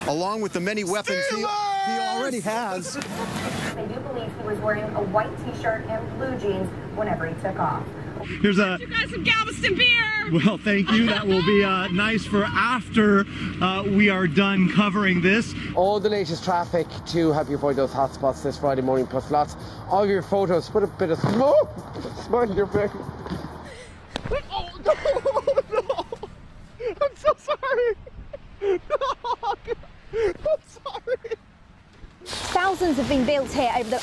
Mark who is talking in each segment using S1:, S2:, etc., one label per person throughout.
S1: along with the many weapons he already has.
S2: They do believe he was wearing a white t-shirt and blue jeans whenever he took off.
S3: Here's a...
S4: You guys some Galveston beer!
S3: Well, thank you. That will be nice for after we are done covering this.
S5: All the latest traffic to help you avoid those hotspots this Friday morning, plus lots of your photos. Put a bit of smoke, smile in your face.
S3: Oh, no. I'm so sorry. No, I'm sorry.
S6: Thousands have been built here over the...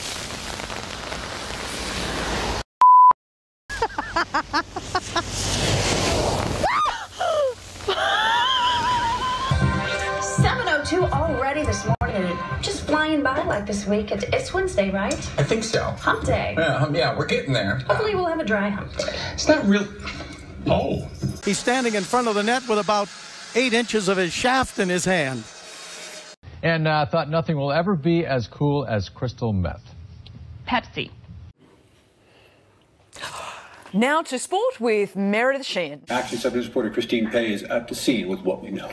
S2: 7:02 already this morning, and just flying by like this week. It's Wednesday, right?
S7: I think so.
S2: Hump day.
S7: Yeah, we're getting there.
S2: Hopefully we'll have a dry hump day.
S7: It's not real. Oh.
S1: He's standing in front of the net with about 8 inches of his shaft in his hand.
S8: And thought nothing will ever be as cool as crystal meth.
S4: Pepsi.
S9: Now to sport with Meredith Sheehan.
S10: Action 7 reporter Christine Pay is at the scene with what we know.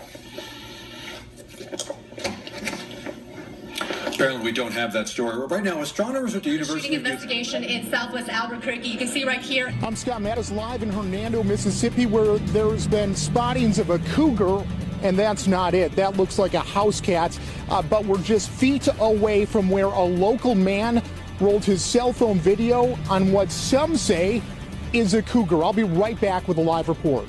S10: Apparently we don't have that story. Right now, astronomers at the University
S4: Shooting investigation in southwest Albuquerque. You can see right here.
S11: I'm Scott Mattis live in Hernando, Mississippi, where there's been spottings of a cougar, and that's not it. That looks like a house cat, but we're just feet away from where a local man rolled his cell phone video on what some say is a cougar. I'll be right back with a live report.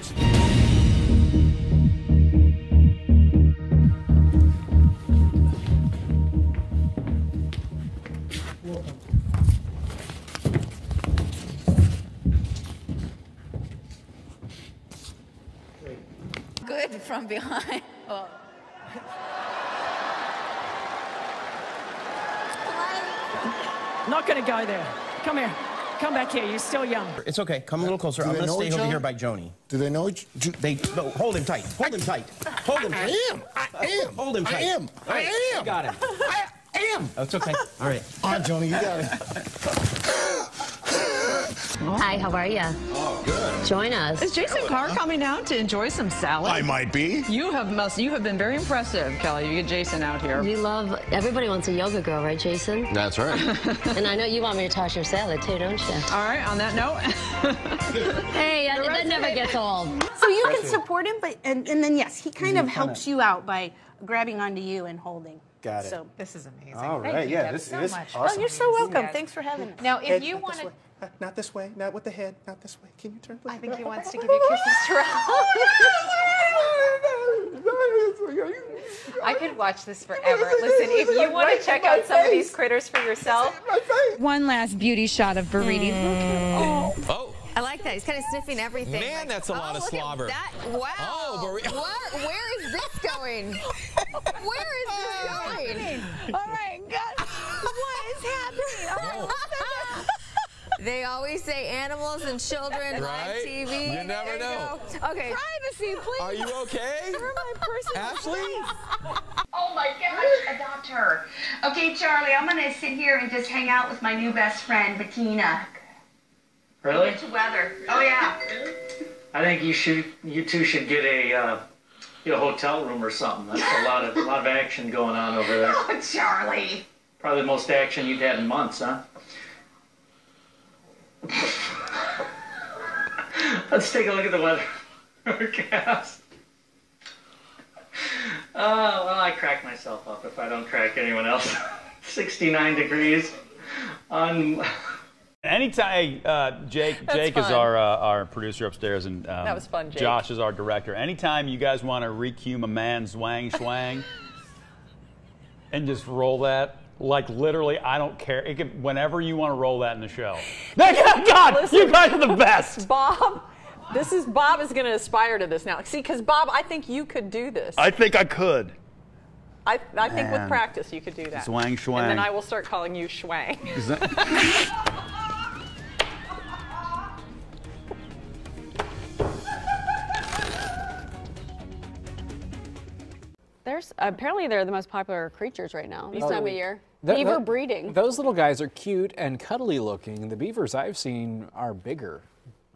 S4: Good from behind. Oh.
S9: Not going to go there. Come here. Come back here. You're still young.
S12: It's okay. Come a little closer. I'm going to stay over here by Joni.
S11: Do they know each other?
S12: No, hold him tight. Hold him tight. Hold him tight.
S11: I am.
S12: Hold him tight.
S11: I am.
S12: You got him.
S11: I am.
S12: Oh, it's okay. All right.
S11: All right, Joni, you got it.
S13: Hi, how are you?
S10: Oh, good.
S13: Join us.
S9: Is Jason Carr coming out to enjoy some salad?
S11: I might be.
S9: You have been very impressive, Kelly. You get Jason out here.
S13: Everybody wants a yoga girl, right, Jason?
S12: That's right.
S13: And I know you want me to toss your salad too, don't you?
S9: All right, on that note.
S13: Hey, that never gets old.
S14: So you can support him, but and then yes, he kind of helps you out by grabbing onto you and holding.
S12: Got it.
S14: So
S9: This is amazing.
S12: All right.
S9: Thank you,
S12: Yeah,
S9: Deb,
S12: this
S9: so
S12: is
S9: much.
S12: awesome.
S14: Oh, you're so welcome. Thanks for having us.
S4: Now, if you want to...
S11: Not this way. Not with the head. Not this way. Can you turn?
S4: I think he wants to give you kisses, Terrell. I could watch this forever. Listen, if you want to check out some of these critters for yourself.
S6: One last beauty shot of Buriti.
S12: Oh.
S4: I like that. He's kind of sniffing everything.
S12: Man, that's a lot of slobber.
S4: Wow.
S12: Oh,
S4: Where is this going? Where is this going?
S6: All right, God. What is happening?
S12: No.
S4: They always say animals and children
S12: Right?
S4: on TV.
S12: You never know.
S4: Okay.
S6: Privacy, please.
S12: Are you okay?
S6: You're my personal
S12: Ashley?
S2: Oh my gosh, adopt her. Okay, Charlie, I'm gonna sit here and just hang out with my new best friend, Bettina.
S15: Really?
S2: Get to weather. Oh yeah.
S15: I think you two should get a hotel room or something. That's a lot of action going on over there.
S2: Oh, Charlie.
S15: Probably the most action you've had in months, huh? Let's take a look at the weather forecast. Oh, well, I crack myself up if I don't crack anyone else. 69 degrees on...
S16: Anytime, Jake is our producer upstairs, and
S9: that was fun, Jake.
S16: Josh is our director. Anytime you guys want to recume a man's zwang schwang and just roll that, like literally, I don't care. It can, whenever you want to roll that in the show. God, listen, you guys are the best.
S9: Bob is going to aspire to this now. See, because Bob, I think you could do this.
S16: I think I could.
S9: I think with practice you could do that.
S16: Zwang schwang.
S9: And then I will start calling you Schwang.
S17: Apparently they're the most popular creatures right now this time of year. Beaver breeding.
S18: Those little guys are cute and cuddly looking. The beavers I've seen are bigger.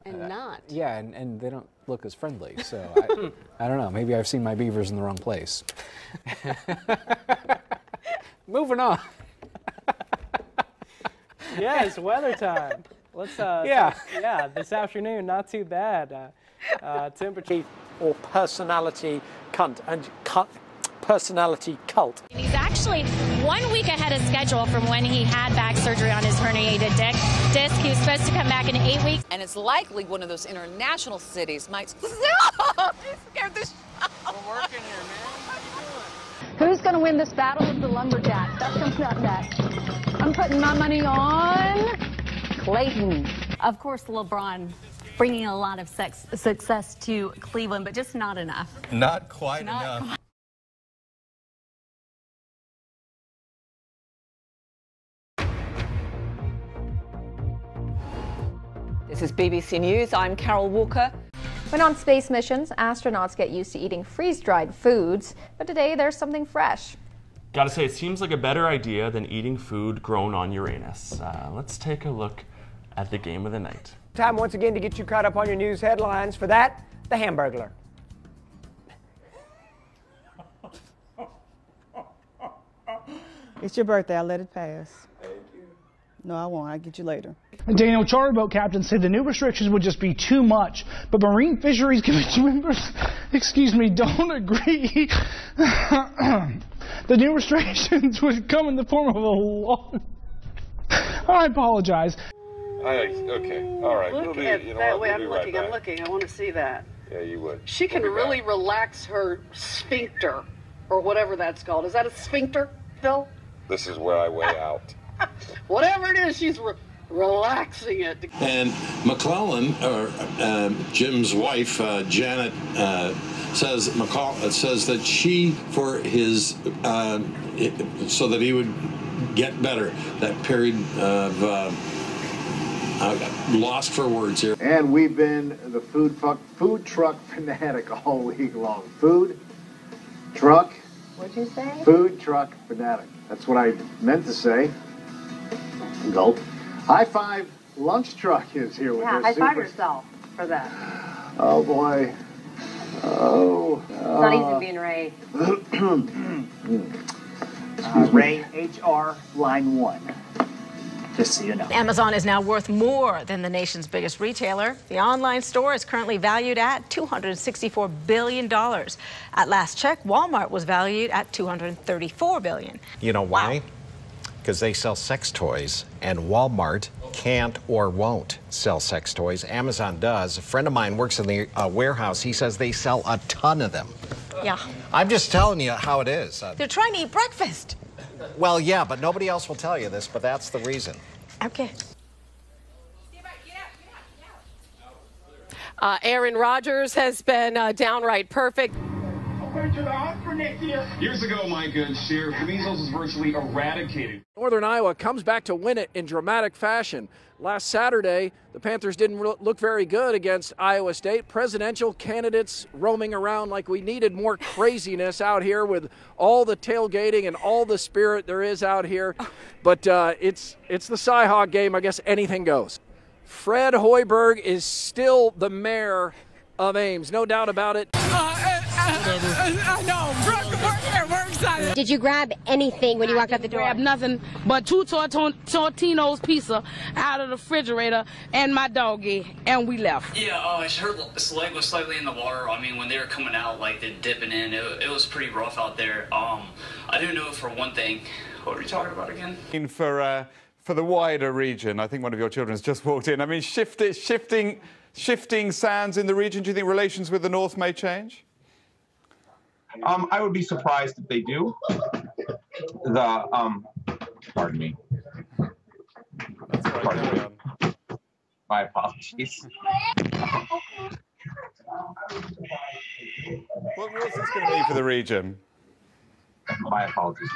S17: And not.
S18: Yeah, and they don't look as friendly, so I don't know. Maybe I've seen my beavers in the wrong place. Moving on.
S19: Yes, weather time. Let's yeah, this afternoon, not too bad. Temperature or personality personality cult.
S20: He's actually 1 week ahead of schedule from when he had back surgery on his herniated disc. He was supposed to come back in 8 weeks.
S21: And it's likely one of those international cities might. Stop! You scared the shit out.
S19: We're working here, man.
S4: Who's going to win this battle of the lumberjacks? That's coming up next. I'm putting my money on Clayton.
S13: Of course, LeBron bringing a lot of success to Cleveland, but just not enough.
S12: Not quite enough.
S21: This is BBC News. I'm Carol Walker.
S4: When on space missions, astronauts get used to eating freeze-dried foods, but today there's something fresh.
S22: Gotta say, it seems like a better idea than eating food grown on Uranus. Let's take a look at the game of the night.
S23: Time once again to get you caught up on your news headlines. For that, the Hamburglar.
S24: It's your birthday. I'll let it pass. Thank you. No, I won't. I'll get you later.
S3: Daniel, charter boat captain said the new restrictions would just be too much, but Marine Fisheries Commission members, don't agree. The new restrictions would come in the form of a law. I apologize.
S25: Okay, all right.
S26: Look at that way I'm looking. I'm looking. I want to see that.
S25: Yeah, you would.
S26: She can really relax her sphincter, or whatever that's called. Is that a sphincter, Phil?
S25: This is where I weigh out.
S26: Whatever it is, she's relaxing it.
S10: And McClellan, or Jim's wife, Janet, says that she, for his, so that he would get better, that period of lost for words here.
S27: And we've been the food truck fanatic all week long. Food truck.
S4: What'd you say?
S27: Food truck fanatic. That's what I meant to say. Gulp. High Five Lunch Truck is here with us.
S4: Yeah, high five yourself for that.
S27: Oh boy. Oh.
S4: It's not easy being Ray.
S28: Ray, HR, line 1. Just so you know.
S9: Amazon is now worth more than the nation's biggest retailer. The online store is currently valued at $264 billion. At last check, Walmart was valued at $234 billion.
S29: You know why? Because they sell sex toys, and Walmart can't or won't sell sex toys. Amazon does. A friend of mine works in the warehouse. He says they sell a ton of them.
S9: Yeah.
S29: I'm just telling you how it is.
S9: They're trying to eat breakfast.
S29: Well, yeah, but nobody else will tell you this, but that's the reason.
S9: Okay.
S30: Aaron Rodgers has been downright perfect.
S10: Years ago, my good share, measles was virtually eradicated.
S31: Northern Iowa comes back to win it in dramatic fashion. Last Saturday, the Panthers didn't look very good against Iowa State. Presidential candidates roaming around like we needed more craziness out here with all the tailgating and all the spirit there is out here. But it's the Cy-Hawk game. I guess anything goes. Fred Hoiberg is still the mayor of Ames, no doubt about it.
S6: I know. We're excited.
S4: Did you grab anything when you walked out the door?
S6: Grab nothing but 2 Tortino's pizza out of the refrigerator and my doggy, and we left.
S32: Yeah, his leg was slightly in the water. I mean, when they were coming out, like they're dipping in, it was pretty rough out there. I didn't know for one thing. What were you talking about again?
S16: For the wider region, I think one of your children has just walked in. I mean, shifting sands in the region. Do you think relations with the North may change?
S25: I would be surprised if they do. Pardon me. Pardon me. My apologies.
S16: What's this going to mean for the region?
S25: My apologies.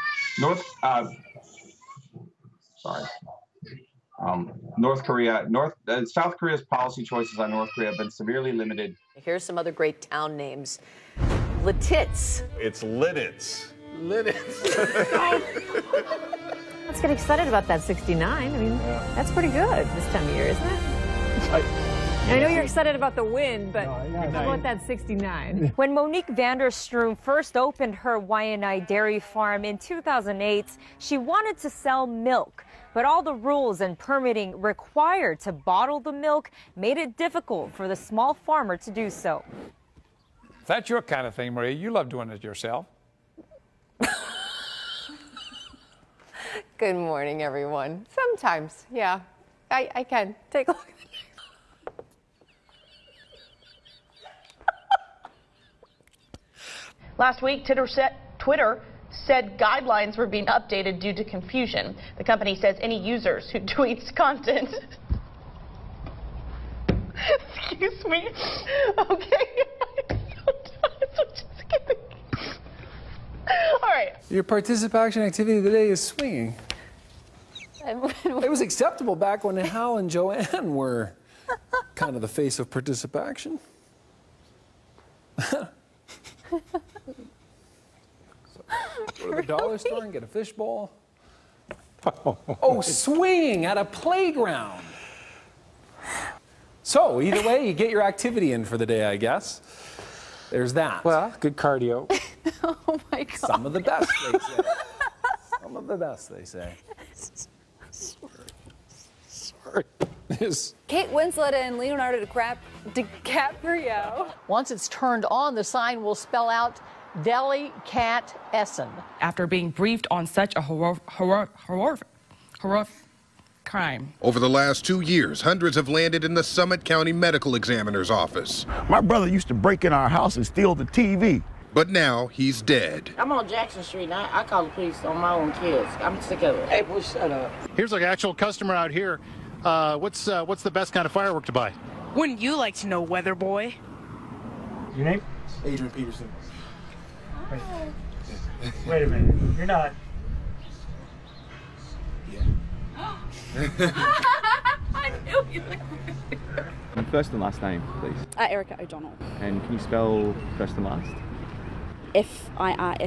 S25: South Korea's policy choices on North Korea have been severely limited.
S21: Here's some other great town names. Lititz.
S16: It's Lidditz.
S9: Let's get excited about that 69. I mean, that's pretty good this time of year, isn't it?
S1: I know you're excited about the win, but how about that 69?
S2: When Monique Vanderstroom first opened her Waianae dairy farm in 2008, she wanted to sell milk, but all the rules and permitting required to bottle the milk made it difficult for the small farmer to do so.
S5: If that's your kind of thing, Maria, you love doing it yourself.
S30: Good morning, everyone. Sometimes, yeah, I can. Take a look.
S7: Last week, Twitter said guidelines were being updated due to confusion. The company says any users who tweets content. Excuse me. Okay. All right.
S8: Your participation activity today is swinging. It was acceptable back when Hal and Joanne were kind of the face of participation. Go to the dollar store and get a fishbowl. Oh, swinging at a playground. So either way, you get your activity in for the day, I guess. There's that.
S5: Well, good cardio.
S1: Oh my God.
S8: Some of the best, they say. Some of the best, they say. Sorry.
S4: Kate Winslet and Leonardo DiCaprio. Once it's turned on, the sign will spell out Deli Cat Essen.
S6: After being briefed on such a horrific crime.
S11: Over the last 2 years, hundreds have landed in the Summit County Medical Examiner's office.
S14: My brother used to break in our house and steal the TV.
S11: But now he's dead.
S15: I'm on Jackson Street and I call the police on my own kids. I'm sick of it. Hey, boy, shut up.
S17: Here's like an actual customer out here. What's the best kind of firework to buy?
S6: Wouldn't you like to know, Weather Boy?
S17: Your name?
S18: Adrian Peterson.
S17: Wait a minute. You're not.
S4: I knew you would.
S19: First and last name, please.
S20: Erica O'Donnell.
S19: And can you spell first and last?
S20: First-Last.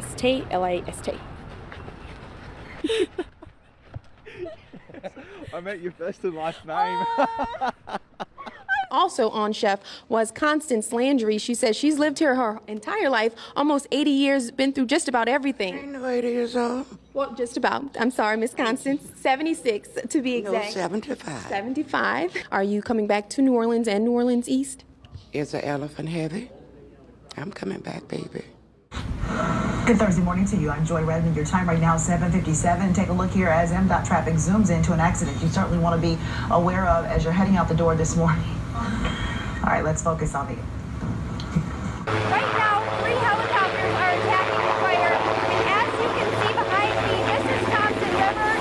S19: I meant your first and last name.
S33: Also on Chef was Constance Landry. She says she's lived here her entire life, almost 80 years, been through just about everything.
S15: Ain't no 80 years old.
S33: Well, just about. I'm sorry, Miss Constance. 76 to be exact.
S15: No, 75.
S33: 75. Are you coming back to New Orleans and New Orleans East?
S15: Is the elephant heavy? I'm coming back, baby.
S34: Good Thursday morning to you. I'm Joy Redmond. Your time right now is 7:57. Take a look here as MDOT traffic zooms into an accident you certainly want to be aware of as you're heading out the door this morning. All right, let's focus on the...
S2: Right now, 3 helicopters are attacking the fire. And as you can see behind me, this is Thompson River.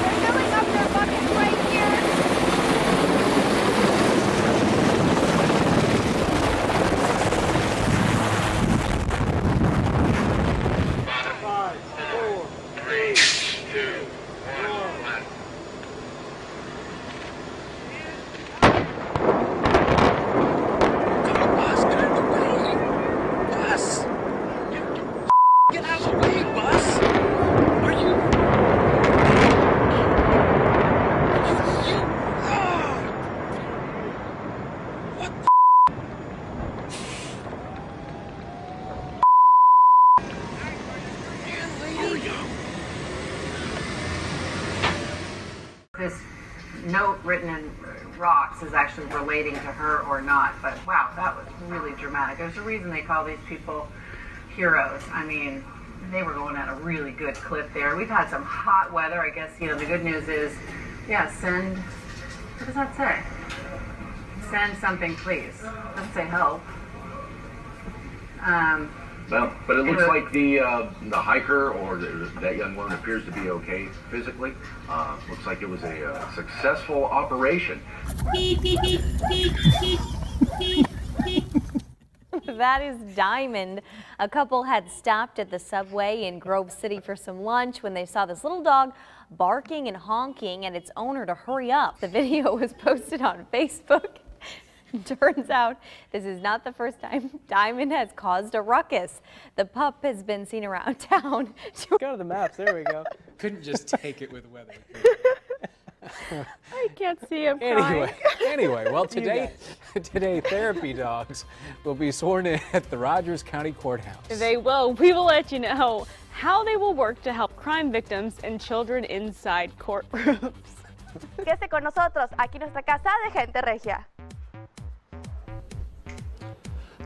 S2: They're filling up their buckets right here.
S15: 5, 4, 3, 2, 1. Get out of the way, bus! Are you... What the... Here we go.
S35: This note written in rocks is actually relating to her or not, but wow, that was really dramatic. There's a reason they call these people heroes. I mean, they were going at a really good clip there. We've had some hot weather. I guess, the good news is, yeah, send, what does that say? Send something, please. Doesn't say help.
S36: Well, but it looks like the hiker or that young woman appears to be okay physically. Looks like it was a successful operation.
S13: That is Diamond. A couple had stopped at the Subway in Grove City for some lunch when they saw this little dog barking and honking at its owner to hurry up. The video was posted on Facebook. Turns out this is not the first time Diamond has caused a ruckus. The pup has been seen around town.
S18: Go to the maps. There we go. Couldn't just take it with weather.
S20: I can't see him crying.
S8: Anyway, well, today therapy dogs will be sworn in at the Rogers County Courthouse.
S20: They will. We will let you know how they will work to help crime victims and children inside courtrooms.
S3: Quédese con nosotros, aquí nuestra casa de gente regia.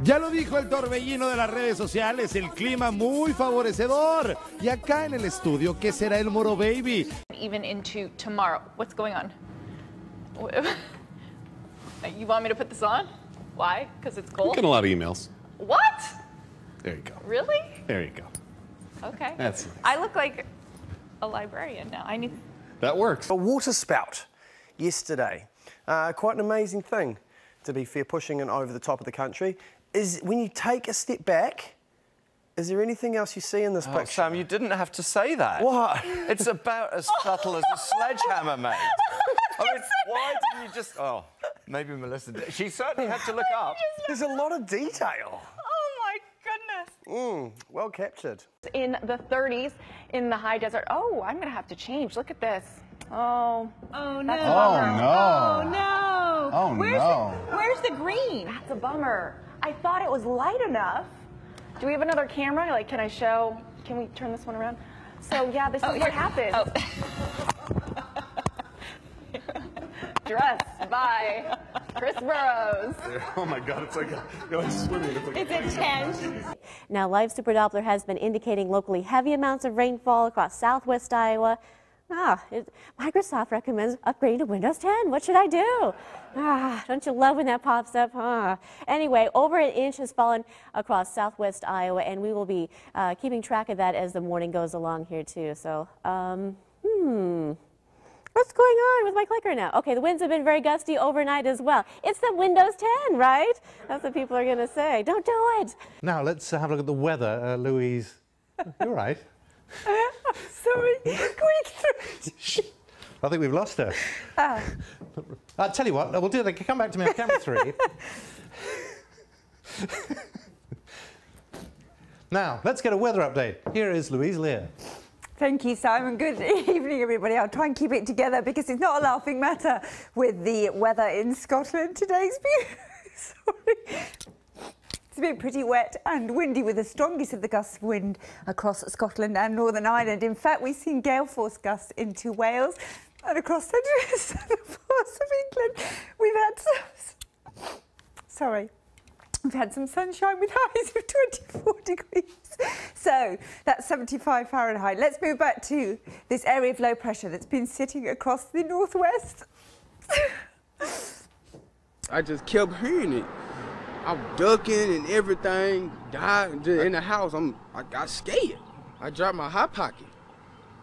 S10: Ya lo dijo el torbellino de las redes sociales, el clima muy favorecedor. Y acá en el estudio, ¿qué será el Moro Baby?
S7: Even into tomorrow. What's going on? You want me to put this on? Why? Because it's cold?
S12: I'm getting a lot of emails.
S7: What?
S12: There you go.
S7: Really?
S12: There you go.
S7: Okay.
S12: That's nice.
S7: I look like a librarian now. I need.
S12: That works.
S16: A water spout yesterday. Quite an amazing thing, to be fair, pushing it over the top of the country. Is when you take a step back, is there anything else you see in this picture?
S18: Sam, you didn't have to say that.
S16: What?
S18: It's about as subtle as a sledgehammer, mate. I mean, why didn't you just... Oh, maybe Melissa did. She certainly had to look up.
S16: There's a lot of detail.
S7: Oh my goodness.
S16: Well captured.
S7: In the 30s in the high desert. Oh, I'm gonna have to change. Look at this. Oh. Oh no. That's a bummer.
S19: Oh, no.
S7: Oh no.
S19: Oh, no.
S7: Where's the green? That's a bummer. I thought it was light enough. Do we have another camera? Like, can I show? Can we turn this one around? So yeah, this is what happened. Dressed by Chris Burrows.
S12: Oh my God, it's like going swimming.
S7: It's intense.
S18: Now, Live Super Doppler has been indicating locally heavy amounts of rainfall across southwest Iowa. Microsoft recommends upgrading to Windows 10. What should I do? Don't you love when that pops up? Anyway, over an inch has fallen across southwest Iowa, and we will be keeping track of that as the morning goes along here, too. So, what's going on with my clicker now? Okay, the winds have been very gusty overnight as well. It's the Windows 10, right? That's what people are going to say. Don't do it.
S10: Now, let's have a look at the weather. Louise, you're right.
S18: Sorry.
S10: I think we've lost her. I'll tell you what, we'll do that. Come back to me on camera 3. Now, let's get a weather update. Here is Louise Lear.
S21: Thank you, Simon. Good evening, everybody. I'll try and keep it together because it's not a laughing matter with the weather in Scotland today. Sorry. It's been pretty wet and windy with the strongest of the gusts of wind across Scotland and Northern Ireland. In fact, we've seen gale force gusts into Wales and across central parts of England. We've had some sunshine with highs of 24 degrees. So that's 75 Fahrenheit. Let's move back to this area of low pressure that's been sitting across the northwest.
S22: I just kept hearing it. I'm ducking and everything, died in the house. I got scared. I dropped my hot pocket.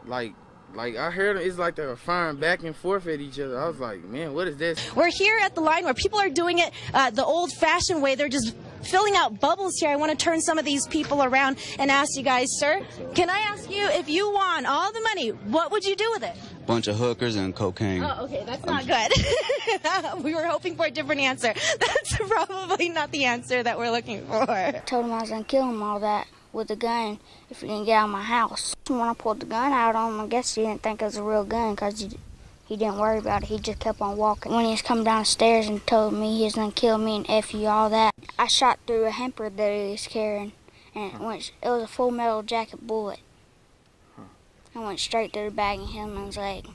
S22: Like I heard it's like they were firing back and forth at each other. I was like, man, what is this?
S23: We're here at the line where people are doing it the old-fashioned way. They're just filling out bubbles here. I want to turn some of these people around and ask you guys, sir, can I ask you, if you won all the money, what would you do with it?
S24: Bunch of hookers and cocaine.
S23: Oh, okay, that's not good. We were hoping for a different answer. That's probably not the answer that we're looking for.
S25: Told him I was going to kill him all that with a gun if he didn't get out of my house. When I pulled the gun out on him, I guess he didn't think it was a real gun because he didn't worry about it. He just kept on walking. When he was coming downstairs and told me he was going to kill me and F you, all that, I shot through a hamper that he was carrying, and it was a full metal jacket bullet. I went straight to the bag and hit him in his leg.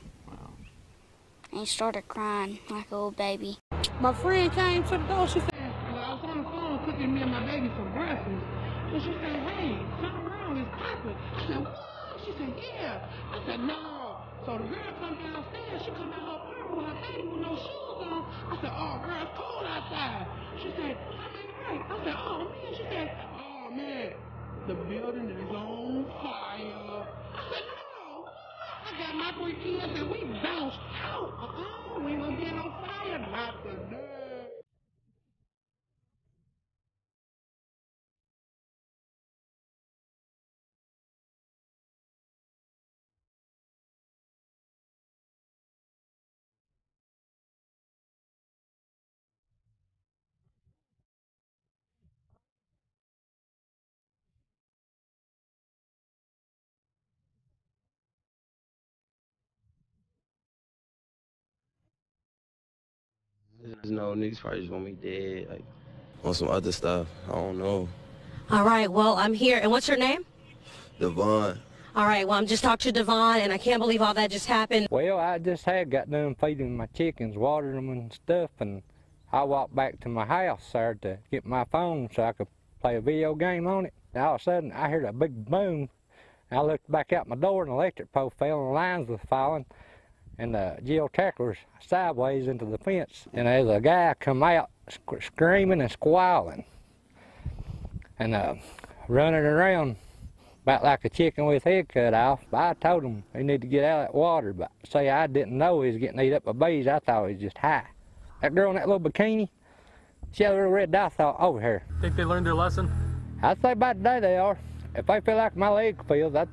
S25: And he started crying like a little baby.
S6: My friend came to the door. She said, I was on the phone cooking me and my baby some breakfast. And she said, hey, something wrong, it's popping. I said, what? She said, yeah. I said, no. So the girl come downstairs. She come out her apartment with her baby with no shoes on. I said, oh, girl, it's cold outside. She said, I'm in the right. I said, oh, man. She said, oh, man, the building is on fire. I said, no. I got my 3 kids and we bounced out. We were getting on fire, not today.
S15: No, niggas probably just want me dead, like, on some other stuff. I don't know.
S1: All right, well, I'm here. And what's your name?
S15: Devon.
S1: All right, well, I'm just talking to Devon, and I can't believe all that just happened.
S4: Well, I just had got done feeding my chickens, watering them and stuff, and I walked back to my house there to get my phone so I could play a video game on it. And all of a sudden, I heard a big boom. I looked back out my door, and the electric pole fell, and the lines were falling, and the Jill tacklers sideways into the fence. And there's a guy come out screaming and squalling, and running around about like a chicken with his head cut off. But I told him he needed to get out of that water, but say I didn't know he was getting eat up by bees. I thought he was just high. That girl in that little bikini, she had a little red dye thought over her.
S5: Think they learned their lesson?
S4: I'd say by today they are. If they feel like my leg feels, that's